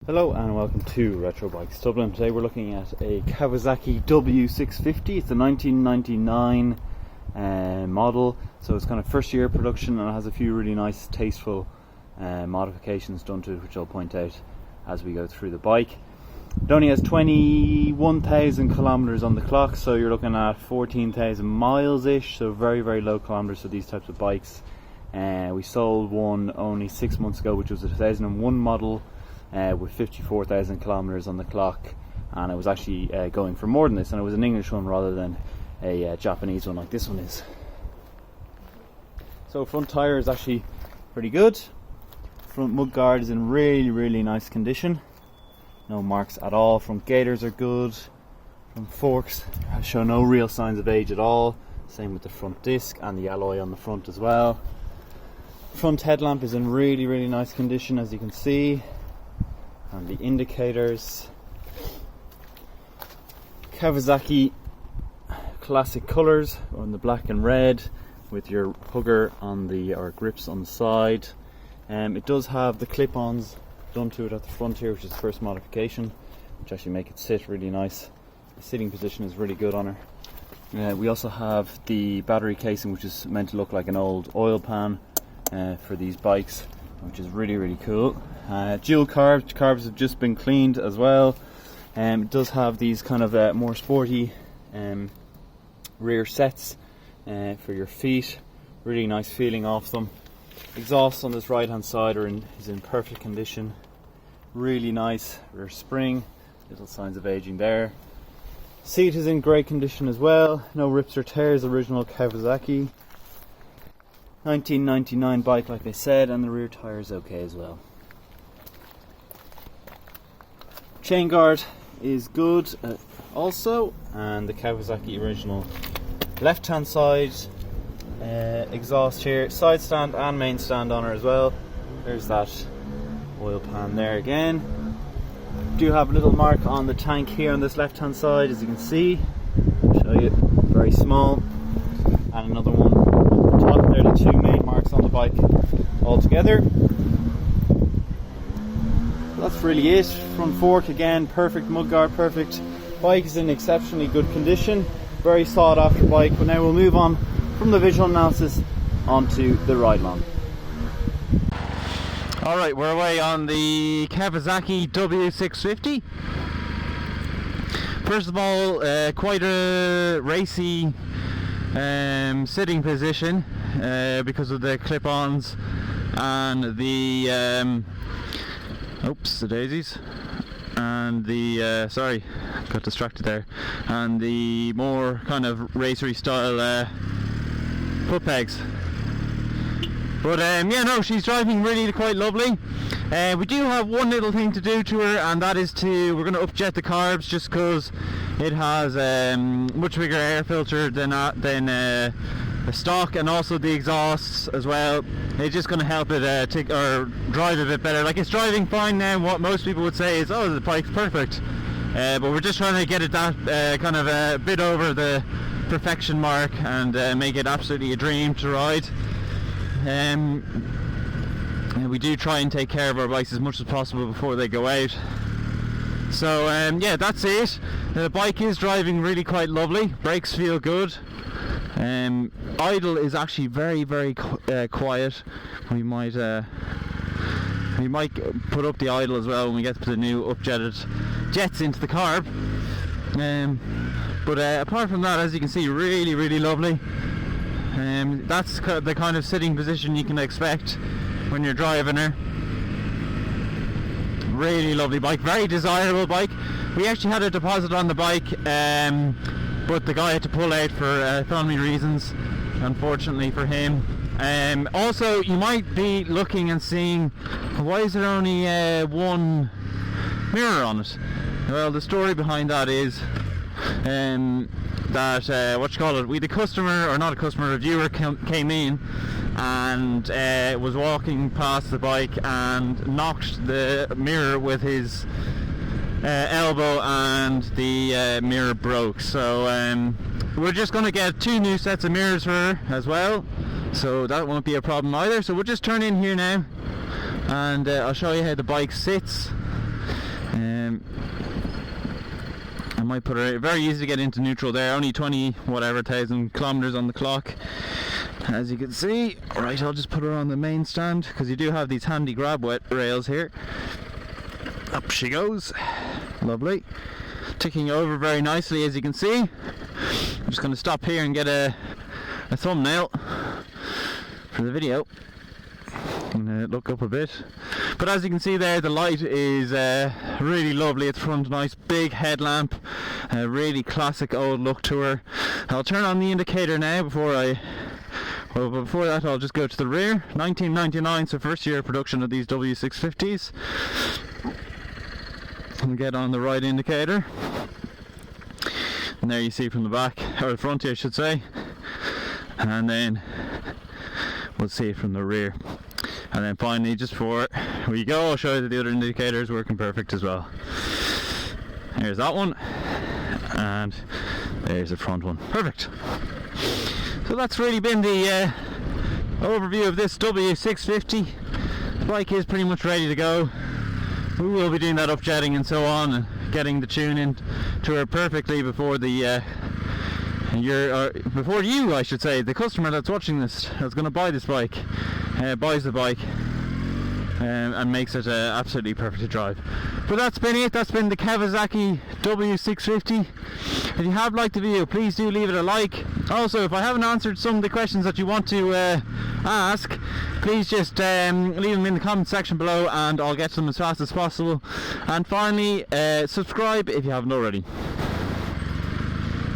Hello and welcome to Retro Bikes Dublin. Today we're looking at a Kawasaki W650. It's a 1999 model, so it's kind of first year production and it has a few really nice tasteful modifications done to it, which I'll point out as we go through the bike. It only has 21,000 kilometers on the clock, so you're looking at 14,000 miles ish, so very low kilometers for these types of bikes. We sold one only 6 months ago, which was a 2001 model with 54,000 kilometers on the clock, and it was actually going for more than this, and it was an English one rather than a Japanese one like this one is. So front tyre is actually pretty good. Front mudguard is in really nice condition, no marks at all. Front gaiters are good. Front forks show no real signs of age at all. Same with the front disc and the alloy on the front as well. Front headlamp is in really nice condition, as you can see. And the indicators, Kawasaki classic colours on the black and red, with your hugger on the grips on the side. It does have the clip-ons done to it at the front here, which is the first modification, which actually make it sit really nice. The sitting position is really good on her. We also have the battery casing, which is meant to look like an old oil pan for these bikes, which is really cool. Dual carbs have just been cleaned as well. It does have these kind of more sporty rear sets for your feet. Really nice feeling off them. Exhaust on this right hand side is in perfect condition. Really nice rear spring. Little signs of aging there. Seat is in great condition as well. No rips or tears. Original Kawasaki. 1999 bike, like I said, and the rear tyre is okay as well. Chain guard is good also, and the Kawasaki original left hand side exhaust here, side stand and main stand on her as well. There's that oil pan there again. Do have a little mark on the tank here on this left hand side, as you can see. I'll show you, very small, and another one on the top. They're the two main marks on the bike altogether. That's really it. Front fork again, perfect mudguard, perfect. Bike is in exceptionally good condition, very sought after bike. But now we'll move on from the visual analysis onto the ride along. Alright, we're away on the Kawasaki W650. First of all, quite a racy sitting position because of the clip-ons and the oops, the daisies, and the sorry, got distracted there, and the more kind of racery style foot pegs. But yeah, no, she's driving really quite lovely. We do have one little thing to do to her, and that is we're going to upjet the carbs, just because it has much bigger air filter than the stock, and also the exhausts as well. It's just going to help it drive a bit better. Like, it's driving fine now. What most people would say is, oh, the bike's perfect, but we're just trying to get it that kind of a bit over the perfection mark and make it absolutely a dream to ride. We do try and take care of our bikes as much as possible before they go out. So yeah, that's it. The bike is driving really quite lovely. Brakes feel good. Idle is actually very quiet. We might put up the idle as well when we get to the new upjetted jets into the carb. But apart from that, as you can see, really lovely. That's the kind of sitting position you can expect when you're driving her. Really lovely bike, very desirable bike. We actually had a deposit on the bike, but the guy had to pull out for family reasons, unfortunately for him. Also, you might be looking and seeing, why is there only one mirror on it? Well, the story behind that is that we the customer, or not a customer, a viewer came in and was walking past the bike and knocked the mirror with his elbow, and the mirror broke. So we're just going to get 2 new sets of mirrors for her as well, so that won't be a problem either. So we'll just turn in here now and I'll show you how the bike sits. I might put it very easy to get into neutral there, only 20,000 kilometers on the clock, as you can see. Right, I'll just put her on the main stand, because you do have these handy grab wet rails here. Up she goes, lovely, ticking over very nicely, as you can see. I'm just going to stop here and get a thumbnail for the video. I'm going to look up a bit, but as you can see there, the light is really lovely at the front. Nice big headlamp, a really classic old look to her. I'll turn on the indicator now before that I'll just go to the rear. 1999, so first year of production of these W650s. And get on the right indicator, and there you see from the back, or the front I should say, and then we'll see it from the rear. And then finally, just before we go, I'll show you that the other indicator is working perfect as well. Here's that one, and there's the front one. Perfect. So that's really been the overview of this W650. The bike is pretty much ready to go. We will be doing that upjetting and so on, and getting the tune in to her perfectly before the before you, I should say, the customer that's watching this, that's going to buy this bike, buys the bike and makes it absolutely perfect to drive. But that's been it. That's been the Kawasaki W650. If you have liked the video, please do leave it a like. Also, if I haven't answered some of the questions that you want to ask, please just leave them in the comment section below, and I'll get to them as fast as possible. And finally, subscribe if you haven't already.